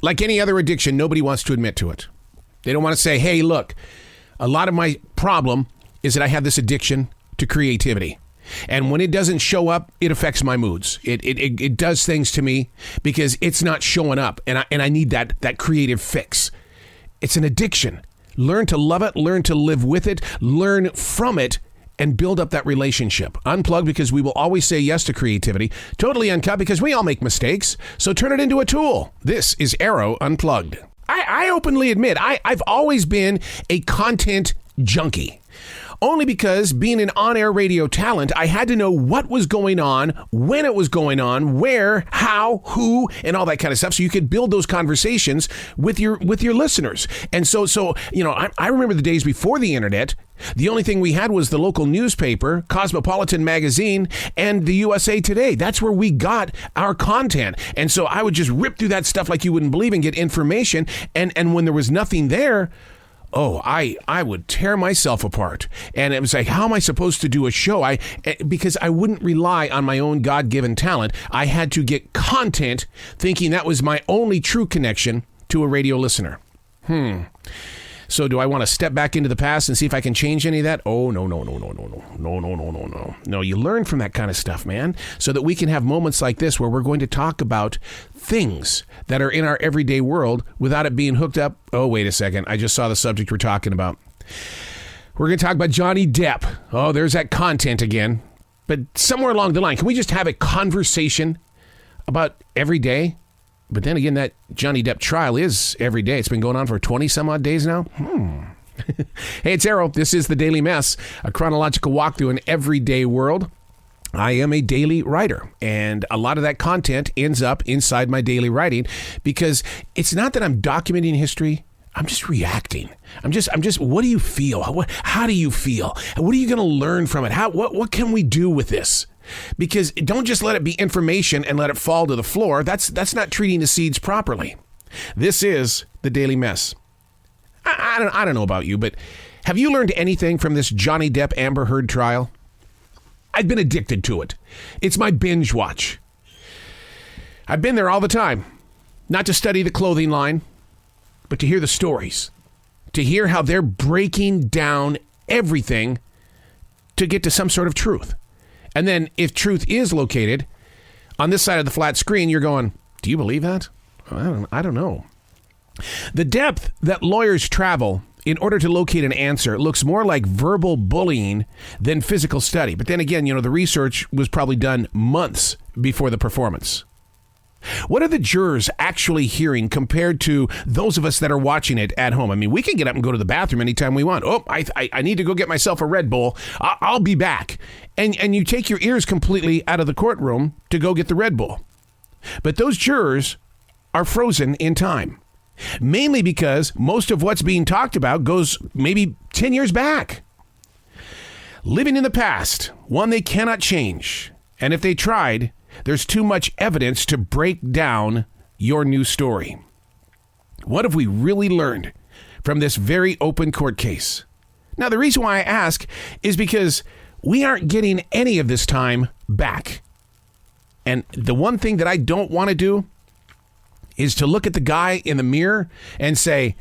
Like any other addiction, nobody wants to admit to it. They don't want to say, hey, look, a lot of my problem is that I have this addiction to creativity. And when it doesn't show up, it affects my moods. It does things to me because it's not showing up. And I need that creative fix. It's an addiction. Learn to love it. Learn to live with it. Learn from it. And build up that relationship. Unplugged because we will always say yes to creativity. Totally Uncut because we all make mistakes. So turn it into a tool. This is Arroe Unplugged. I openly admit I've always been a content junkie. Only because being an on-air radio talent, I had to know what was going on, when it was going on, where, how, who, and all that kind of stuff, so you could build those conversations with your listeners. And so I remember the days before the internet. The only thing we had was the local newspaper, Cosmopolitan Magazine, and the USA Today. That's where we got our content. And so I would just rip through that stuff like you wouldn't believe and get information. And when there was nothing there, I would tear myself apart. And it was like, how am I supposed to do a show? Because I wouldn't rely on my own God-given talent. I had to get content, thinking that was my only true connection to a radio listener. So do I want to step back into the past and see if I can change any of that? Oh, no. No, you learn from that kind of stuff, man, so that we can have moments like this where we're going to talk about things that are in our everyday world without it being hooked up. Oh, wait a second. I just saw the subject we're talking about. We're going to talk about Johnny Depp. Oh, there's that content again. But somewhere along the line, can we just have a conversation about every day? But then again, that Johnny Depp trial is every day. It's been going on for 20 some odd days now. Hey, it's Arroe. This is The Daily Mess, a chronological walk through an everyday world. I am a daily writer, and a lot of that content ends up inside my daily writing because it's not that I'm documenting history. I'm just reacting. I'm just, what do you feel? How do you feel? What are you going to learn from it? What can we do with this? Because don't just let it be information and let it fall to the floor. That's not treating the seeds properly. This is The Daily Mess. I don't know about you, but have you learned anything from this Johnny Depp Amber Heard trial? I've been addicted to it. It's my binge watch. I've been there all the time, not to study the clothing line, but to hear the stories, to hear how they're breaking down everything to get to some sort of truth. And then if truth is located on this side of the flat screen, you're going, do you believe that? I don't know. The depth that lawyers travel in order to locate an answer looks more like verbal bullying than physical study. But then again, the research was probably done months before the performance. What are the jurors actually hearing compared to those of us that are watching it at home? I mean, we can get up and go to the bathroom anytime we want. Oh, I need to go get myself a Red Bull. I'll be back. And you take your ears completely out of the courtroom to go get the Red Bull. But those jurors are frozen in time, mainly because most of what's being talked about goes maybe 10 years back. Living in the past, one they cannot change. And if they tried, there's too much evidence to break down your new story. What have we really learned from this very open court case? Now, the reason why I ask is because we aren't getting any of this time back. And the one thing that I don't want to do is to look at the guy in the mirror and say,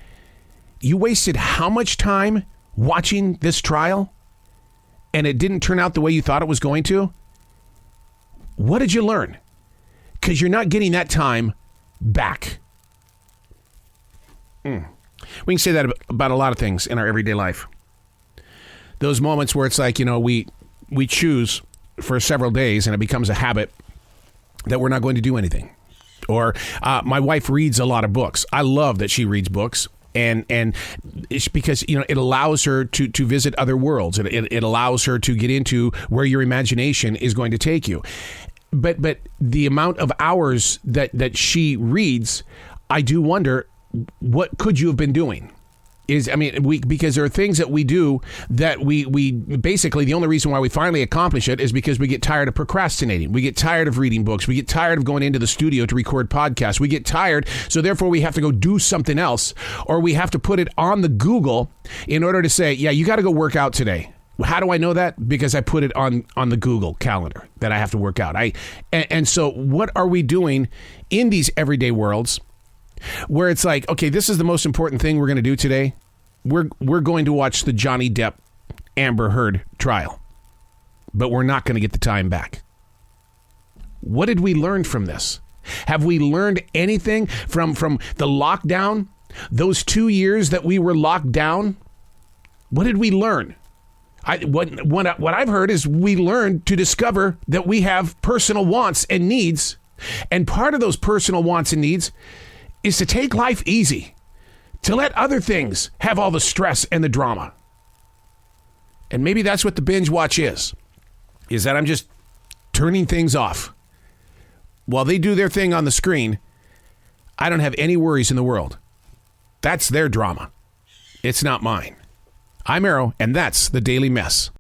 you wasted how much time watching this trial and it didn't turn out the way you thought it was going to? What did you learn? Because you're not getting that time back. We can say that about a lot of things in our everyday life. Those moments where it's like, we choose for several days and it becomes a habit that we're not going to do anything. Or my wife reads a lot of books. I love that she reads books. And it's because, it allows her to visit other worlds. It allows her to get into where your imagination is going to take you. But the amount of hours that she reads, I do wonder, what could you have been doing? Because there are things that we do that we basically, the only reason why we finally accomplish it is because we get tired of procrastinating. We get tired of reading books. We get tired of going into the studio to record podcasts. We get tired, so therefore we have to go do something else, or we have to put it on the Google in order to say, yeah, you got to go work out today. How do I know that? Because I put it on the Google calendar that I have to work out. And so what are we doing in these everyday worlds where it's like, okay, this is the most important thing we're going to do today. We're going to watch the Johnny Depp Amber Heard trial, but we're not going to get the time back. What did we learn from this? Have we learned anything from the lockdown? Those 2 years that we were locked down? What did we learn? What I've heard is we learned to discover that we have personal wants and needs. And part of those personal wants and needs is to take life easy, to let other things have all the stress and the drama. And maybe that's what the binge watch is that I'm just turning things off. While they do their thing on the screen, I don't have any worries in the world. That's their drama. It's not mine. I'm Arroe, and that's the Daily Mess.